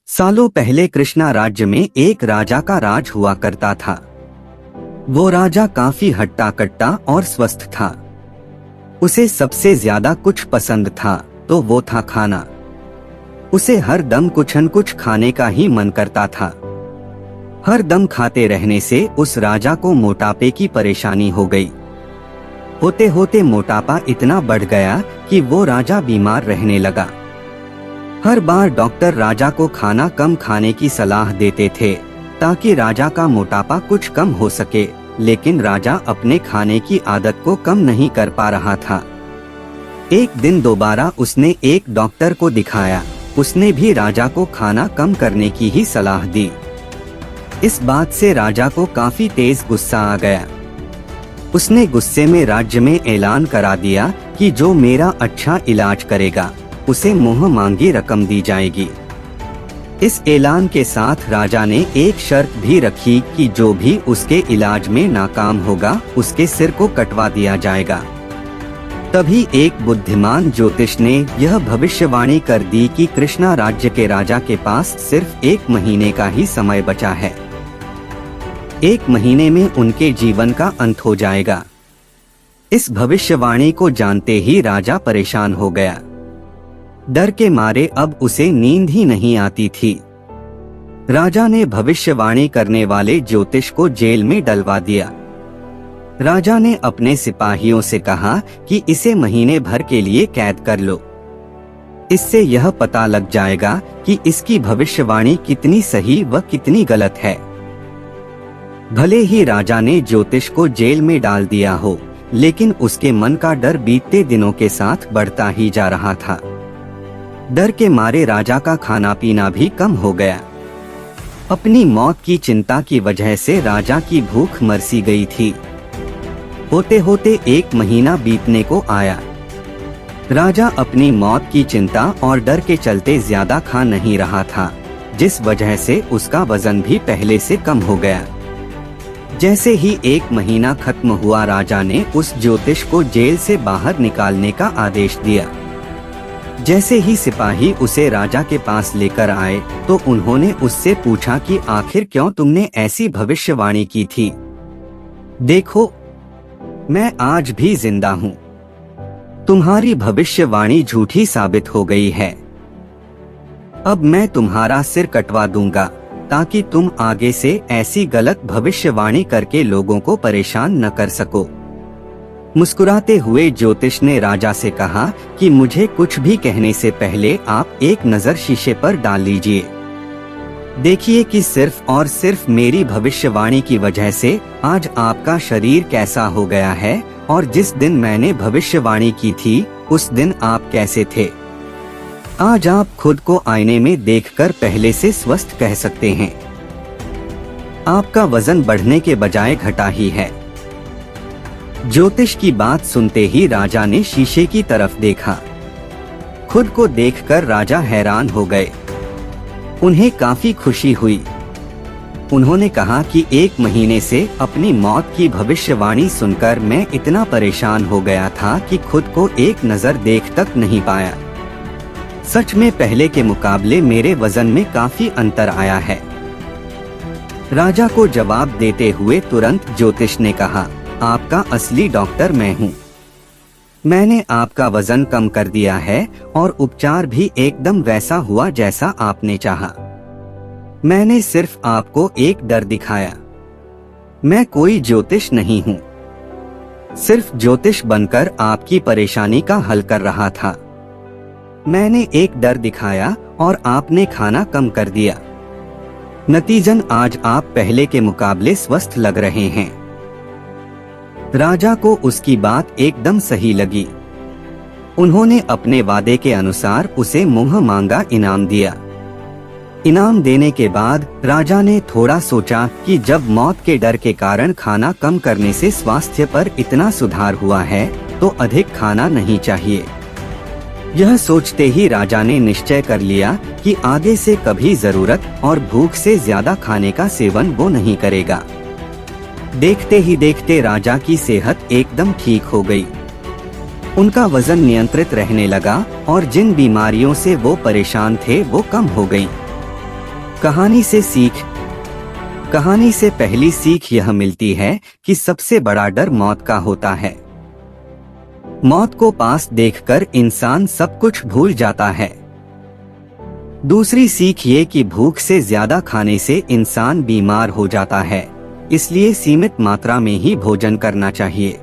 सालों पहले कृष्णा राज्य में एक राजा का राज हुआ करता था। वो राजा काफी हट्टा कट्टा और स्वस्थ था। उसे सबसे ज्यादा कुछ पसंद था तो वो था खाना। उसे हर दम कुछ न कुछ खाने का ही मन करता था। हर दम खाते रहने से उस राजा को मोटापे की परेशानी हो गई। होते होते मोटापा इतना बढ़ गया कि वो राजा बीमार रहने लगा। हर बार डॉक्टर राजा को खाना कम खाने की सलाह देते थे ताकि राजा का मोटापा कुछ कम हो सके, लेकिन राजा अपने खाने की आदत को कम नहीं कर पा रहा था। एक दिन दोबारा उसने एक डॉक्टर को दिखाया। उसने भी राजा को खाना कम करने की ही सलाह दी। इस बात से राजा को काफी तेज गुस्सा आ गया। उसने गुस्से में राज्य में ऐलान करा दिया कि जो मेरा अच्छा इलाज करेगा उसे मुंह मांगी रकम दी जाएगी। इस ऐलान के साथ राजा ने एक शर्त भी रखी कि जो भी उसके इलाज में नाकाम होगा उसके सिर को कटवा दिया जाएगा। तभी एक बुद्धिमान ज्योतिष ने यह भविष्यवाणी कर दी कि कृष्णा राज्य के राजा के पास सिर्फ 1 महीने का ही समय बचा है। 1 महीने में उनके जीवन का अंत हो जाएगा। इस भविष्यवाणी को जानते ही राजा परेशान हो गया। डर के मारे अब उसे नींद ही नहीं आती थी। राजा ने भविष्यवाणी करने वाले ज्योतिष को जेल में डलवा दिया। राजा ने अपने सिपाहियों से कहा कि इसे महीने भर के लिए कैद कर लो। इससे यह पता लग जाएगा कि इसकी भविष्यवाणी कितनी सही व कितनी गलत है। भले ही राजा ने ज्योतिष को जेल में डाल दिया हो, लेकिन उसके मन का डर बीतते दिनों के साथ बढ़ता ही जा रहा था। डर के मारे राजा का खाना पीना भी कम हो गया। अपनी मौत की चिंता की वजह से राजा की भूख मरसी गई थी। होते होते 1 महीना बीतने को आया। राजा अपनी मौत की चिंता और डर के चलते ज्यादा खा नहीं रहा था, जिस वजह से उसका वजन भी पहले से कम हो गया। जैसे ही 1 महीना खत्म हुआ, राजा ने उस ज्योतिष को जेल से बाहर निकालने का आदेश दिया। जैसे ही सिपाही उसे राजा के पास लेकर आए तो उन्होंने उससे पूछा कि आखिर क्यों तुमने ऐसी भविष्यवाणी की थी। देखो, मैं आज भी जिंदा हूँ। तुम्हारी भविष्यवाणी झूठी साबित हो गई है। अब मैं तुम्हारा सिर कटवा दूंगा ताकि तुम आगे से ऐसी गलत भविष्यवाणी करके लोगों को परेशान न कर सको। मुस्कुराते हुए ज्योतिष ने राजा से कहा कि मुझे कुछ भी कहने से पहले आप एक नजर शीशे पर डाल लीजिए। देखिए कि सिर्फ और सिर्फ मेरी भविष्यवाणी की वजह से आज आपका शरीर कैसा हो गया है, और जिस दिन मैंने भविष्यवाणी की थी उस दिन आप कैसे थे। आज आप खुद को आईने में देखकर पहले से स्वस्थ कह सकते हैं। आपका वजन बढ़ने के बजाय घटा ही है। ज्योतिष की बात सुनते ही राजा ने शीशे की तरफ देखा। खुद को देखकर राजा हैरान हो गए। उन्हें काफी खुशी हुई। उन्होंने कहा कि 1 महीने से अपनी मौत की भविष्यवाणी सुनकर मैं इतना परेशान हो गया था कि खुद को एक नजर देख तक नहीं पाया। सच में पहले के मुकाबले मेरे वजन में काफी अंतर आया है। राजा को जवाब देते हुए तुरंत ज्योतिष ने कहा, आपका असली डॉक्टर मैं हूँ। मैंने आपका वजन कम कर दिया है और उपचार भी एकदम वैसा हुआ जैसा आपने चाहा। मैंने सिर्फ आपको एक डर दिखाया। मैं कोई ज्योतिष नहीं हूँ, सिर्फ ज्योतिष बनकर आपकी परेशानी का हल कर रहा था। मैंने एक डर दिखाया और आपने खाना कम कर दिया। नतीजन आज आप पहले के मुकाबले स्वस्थ लग रहे हैं। राजा को उसकी बात एकदम सही लगी। उन्होंने अपने वादे के अनुसार उसे मुंह मांगा इनाम दिया। इनाम देने के बाद राजा ने थोड़ा सोचा कि जब मौत के डर के कारण खाना कम करने से स्वास्थ्य पर इतना सुधार हुआ है तो अधिक खाना नहीं चाहिए। यह सोचते ही राजा ने निश्चय कर लिया कि आगे से कभी जरूरत और भूख से ज्यादा खाने का सेवन वो नहीं करेगा। देखते ही देखते राजा की सेहत एकदम ठीक हो गई। उनका वजन नियंत्रित रहने लगा और जिन बीमारियों से वो परेशान थे वो कम हो गई। कहानी से सीख। कहानी से पहली सीख यह मिलती है कि सबसे बड़ा डर मौत का होता है। मौत को पास देखकर इंसान सब कुछ भूल जाता है। दूसरी सीख ये कि भूख से ज्यादा खाने से इंसान बीमार हो जाता है, इसलिए सीमित मात्रा में ही भोजन करना चाहिए।